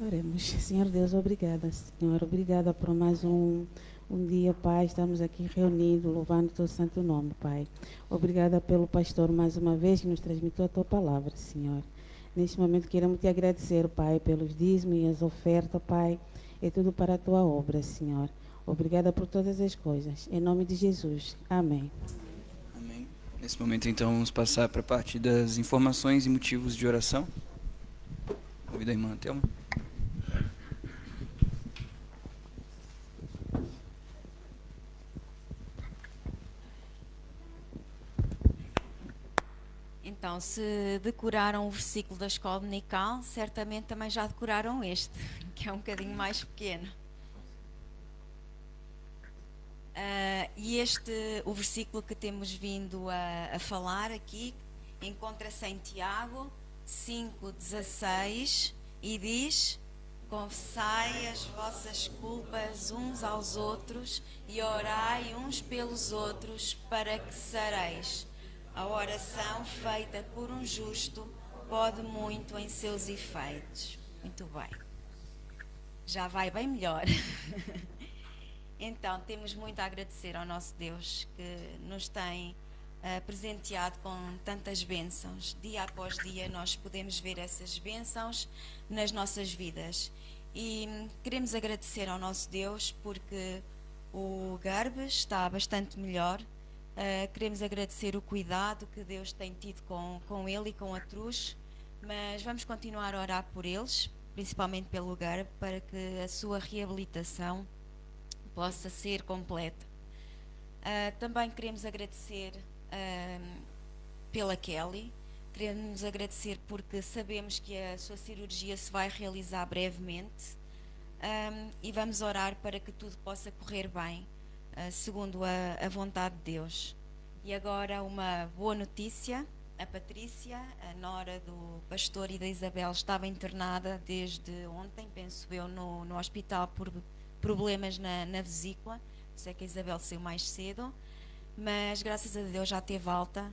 Oremos. Senhor Deus, obrigada, Senhor. Obrigada por mais um dia, Pai. Estamos aqui reunidos, louvando o Teu santo nome, Pai. Obrigada pelo pastor, mais uma vez, que nos transmitiu a Tua palavra, Senhor. Neste momento, queremos Te agradecer, Pai, pelos dízimos e as ofertas, Pai. É tudo para a Tua obra, Senhor. Obrigada por todas as coisas. Em nome de Jesus. Amém. Amém. Nesse momento, então, vamos passar para a parte das informações e motivos de oração. Convido a irmã Thelma. Então, se decoraram o versículo da escola dominical, certamente também já decoraram este, que é um bocadinho mais pequeno. O versículo que temos vindo a falar aqui encontra-se em Tiago 5,16 e diz: confessai as vossas culpas uns aos outros e orai uns pelos outros para que sareis. A oração feita por um justo pode muito em seus efeitos. Muito bem. Já vai bem melhor. Então, temos muito a agradecer ao nosso Deus que nos tem presenteado com tantas bênçãos. Dia após dia nós podemos ver essas bênçãos nas nossas vidas. E queremos agradecer ao nosso Deus porque o Garbe está bastante melhor. Queremos agradecer o cuidado que Deus tem tido com ele e com a Truz, mas vamos continuar a orar por eles, principalmente pelo Garbe, para que a sua reabilitação possa ser completa. Também queremos agradecer pela Kelly, queremos agradecer porque sabemos que a sua cirurgia se vai realizar brevemente, e vamos orar para que tudo possa correr bem, segundo a vontade de Deus. E agora uma boa notícia: a Patrícia, a nora do pastor e da Isabel, estava internada desde ontem, penso eu, no hospital por problemas na vesícula. Sei que a Isabel saiu mais cedo, mas graças a Deus já teve alta,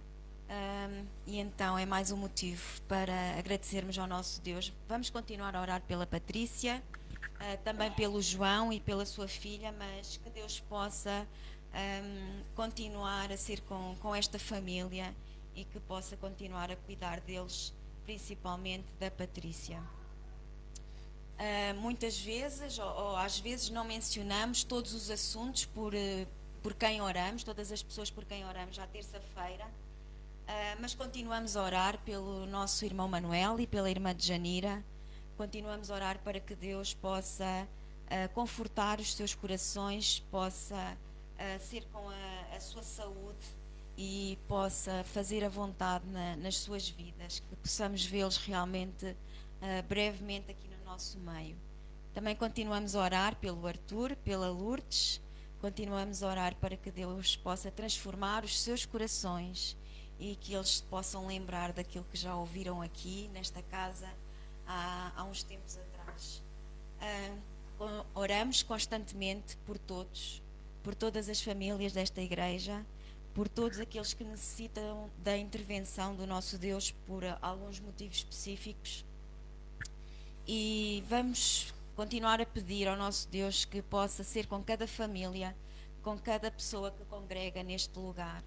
e então é mais um motivo para agradecermos ao nosso Deus. Vamos continuar a orar pela Patrícia, também pelo João e pela sua filha, mas que Deus possa continuar a ser com esta família e que possa continuar a cuidar deles, principalmente da Patrícia. Muitas vezes, ou às vezes, não mencionamos todos os assuntos por quem oramos, todas as pessoas por quem oramos à terça-feira, mas continuamos a orar pelo nosso irmão Manuel e pela irmã de Janira. Continuamos a orar para que Deus possa confortar os seus corações, possa ser com a sua saúde e possa fazer a vontade nas suas vidas, que possamos vê-los realmente brevemente aqui no nosso meio. Também continuamos a orar pelo Arthur, pela Lourdes, continuamos a orar para que Deus possa transformar os seus corações e que eles se possam lembrar daquilo que já ouviram aqui nesta casa há uns tempos atrás. Oramos constantemente por todos, por todas as famílias desta igreja, por todos aqueles que necessitam da intervenção do nosso Deus por alguns motivos específicos. E vamos continuar a pedir ao nosso Deus que possa ser com cada família, com cada pessoa que congrega neste lugar,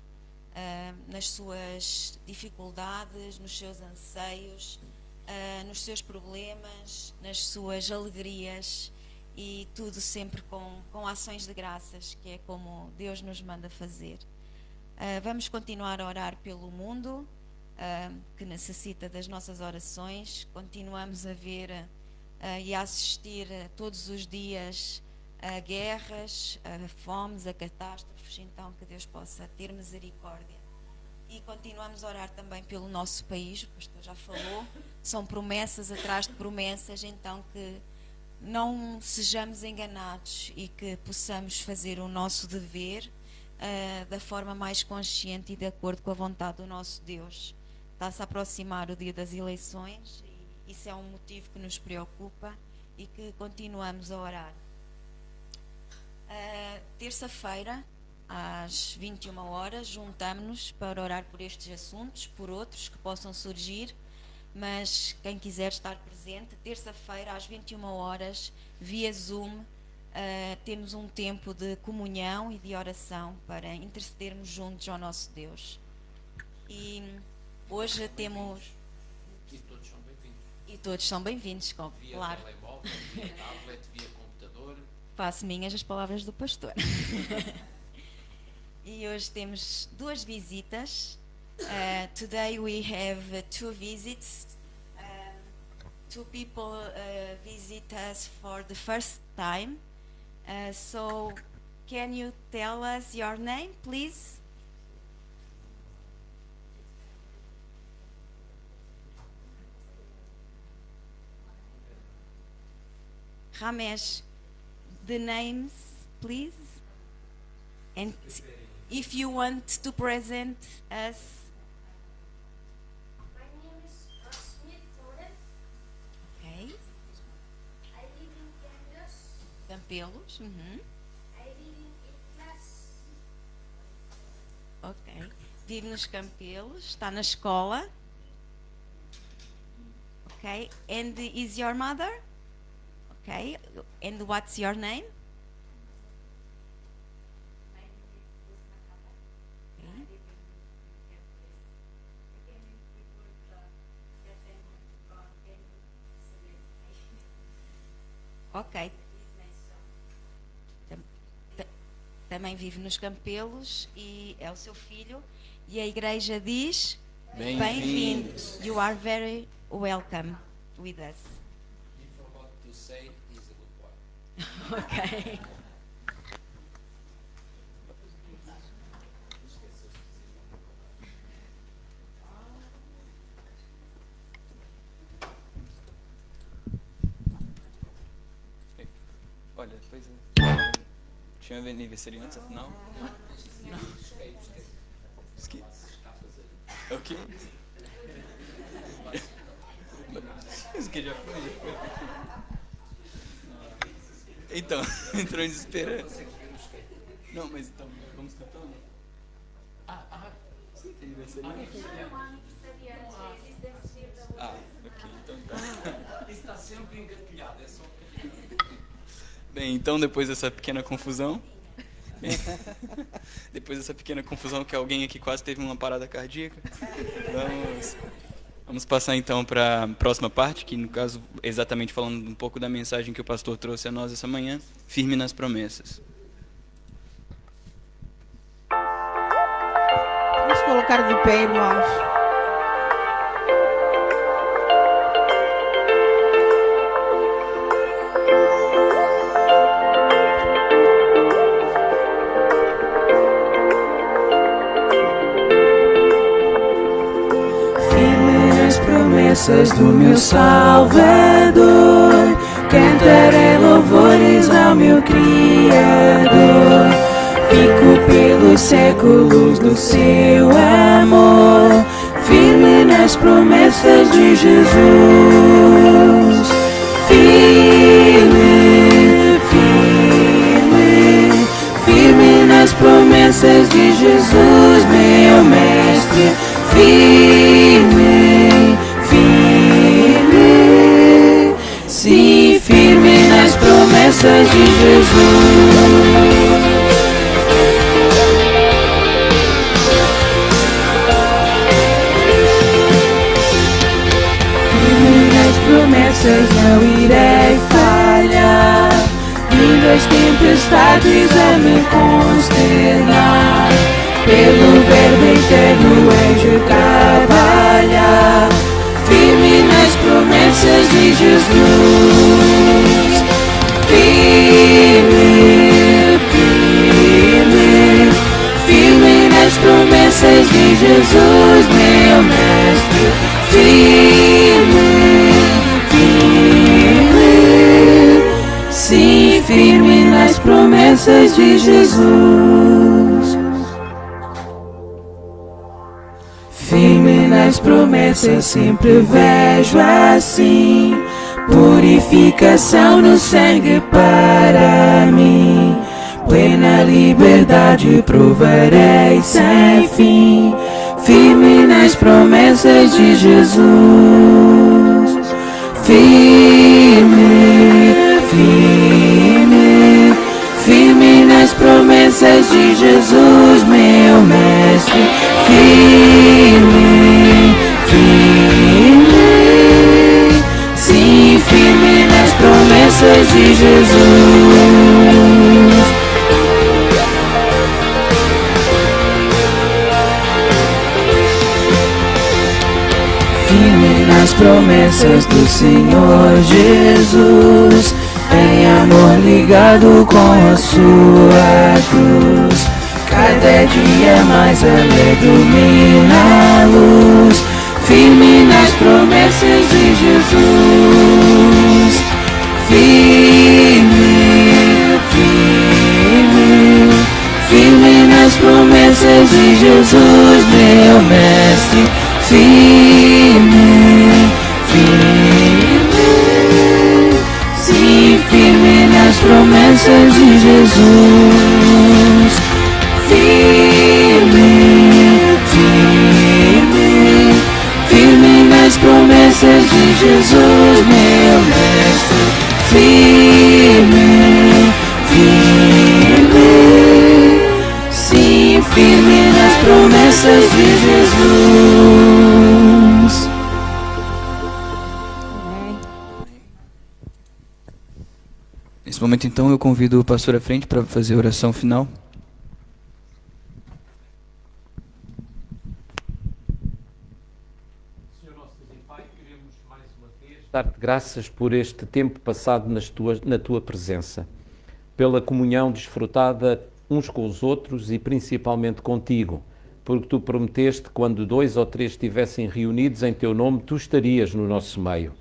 nas suas dificuldades, nos seus anseios, nos seus problemas, nas suas alegrias, e tudo sempre com ações de graças, que é como Deus nos manda fazer. Vamos continuar a orar pelo mundo, que necessita das nossas orações. Continuamos a ver e a assistir todos os dias a guerras, a fomes, a catástrofes. Então que Deus possa ter misericórdia. E continuamos a orar também pelo nosso país. O pastor já falou, são promessas atrás de promessas, então que não sejamos enganados e que possamos fazer o nosso dever da forma mais consciente e de acordo com a vontade do nosso Deus. Está-se a aproximar o dia das eleições e isso é um motivo que nos preocupa e que continuamos a orar. Terça-feira, às 21 horas, juntamos-nos para orar por estes assuntos, por outros que possam surgir, mas quem quiser estar presente, terça-feira, às 21 horas, via Zoom, temos um tempo de comunhão e de oração para intercedermos juntos ao nosso Deus. E hoje temos... E todos são bem-vindos. E todos são bem-vindos, Via claro. telemóvel, via tablet, via computador. Faço minhas as palavras do pastor. E hoje temos duas visitas. Today we have two visits. Two people visit us for the first time. So, can you tell us your name, please? Ramesh, the names, please. And if you want to present us. My name is Rasmit Toren. Okay. I live in Campinas. Campelos. Uhum. I live in Itlas. Ok. Vive nos Campelos, está na escola. Ok. And is your mother? Okay. And what's your name? Ok. Também vive nos Campelos e é o seu filho. E a igreja diz: bem-vindos. You are very welcome with us. Ok. Olha, depois tinha aniversariante, afinal? Não. Esqueci. É o quê? Isso que já foi. Então, entrou em desespero. Não, mas então, vamos cantando? Sim, tem aniversariante. Ok, então tá. Está sempre engatilhado, é só. Bem, então depois dessa pequena confusão, que alguém aqui quase teve uma parada cardíaca, vamos passar então para a próxima parte, que no caso, exatamente falando um pouco da mensagem que o pastor trouxe a nós essa manhã, firme nas promessas. Vamos colocar de pé, irmãos. Promessas do meu Salvador, cantarei louvores ao meu Criador. Fico pelos séculos do seu amor, firme nas promessas de Jesus. Firme, firme, firme nas promessas de Jesus, meu Mestre. Firme, firme, sim, firme nas promessas de Jesus. Firme nas promessas, não irei falhar, vindo as tempestades a me consternar. Pelo verbo eterno anjo trabalhar, firme nas promessas de Jesus. Firme, firme, firme nas promessas de Jesus, meu Mestre. Firme, firme, sim, firme nas promessas de Jesus. Firme nas promessas, sempre vejo assim, purificação no sangue para mim. Plena liberdade provarei sem fim, firme nas promessas de Jesus. Firme, firme, firme nas promessas de Jesus, meu Mestre. Firme, firme, sim, firme nas promessas de Jesus. firme nas promessas do Senhor Jesus, em amor ligado com a sua cruz. Cada dia mais ela ilumina a luz, firme nas promessas de Jesus. Firme, firme, firme nas promessas de Jesus, meu mestre. Firme, firme, sim, firme nas promessas de Jesus. Firme, firme, firme nas promessas de Jesus, meu mestre. Firme, firme, sim, firme nas promessas de Jesus. Nesse momento, então, eu convido o pastor à frente para fazer a oração final. Dar-te graças por este tempo passado na tua presença, pela comunhão desfrutada uns com os outros e principalmente contigo, porque tu prometeste que quando 2 ou 3 estivessem reunidos em teu nome, tu estarias no nosso meio.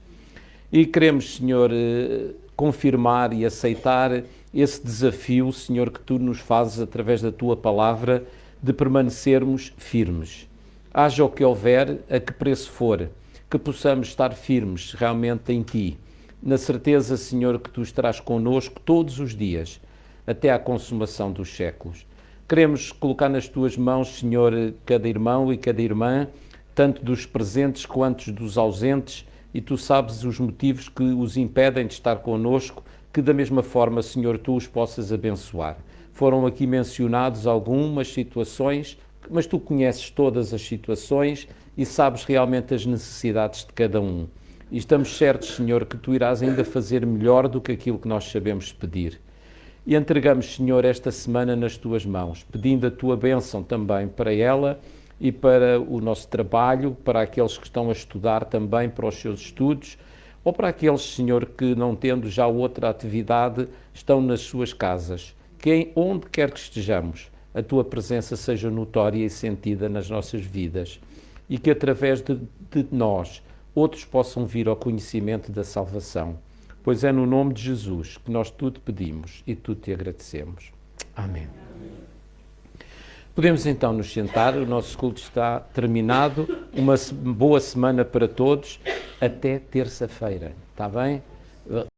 E queremos, Senhor, confirmar e aceitar esse desafio, Senhor, que tu nos fazes através da tua palavra, de permanecermos firmes. Haja o que houver, a que preço for, que possamos estar firmes realmente em Ti, na certeza, Senhor, que Tu estarás connosco todos os dias, até à consumação dos séculos. Queremos colocar nas Tuas mãos, Senhor, cada irmão e cada irmã, tanto dos presentes quanto dos ausentes, e Tu sabes os motivos que os impedem de estar connosco, que da mesma forma, Senhor, Tu os possas abençoar. Foram aqui mencionados algumas situações, mas Tu conheces todas as situações e sabes realmente as necessidades de cada um. E estamos certos, Senhor, que Tu irás ainda fazer melhor do que aquilo que nós sabemos pedir. E entregamos, Senhor, esta semana nas Tuas mãos, pedindo a Tua bênção também para ela e para o nosso trabalho, para aqueles que estão a estudar também para os seus estudos, ou para aqueles, Senhor, que não tendo já outra atividade, estão nas suas casas. Que onde quer que estejamos, a Tua presença seja notória e sentida nas nossas vidas. E que através de nós outros possam vir ao conhecimento da salvação. Pois é no nome de Jesus que nós tudo pedimos e tudo te agradecemos. Amém. Podemos então nos sentar, o nosso culto está terminado. Uma boa semana para todos, até terça-feira, está bem?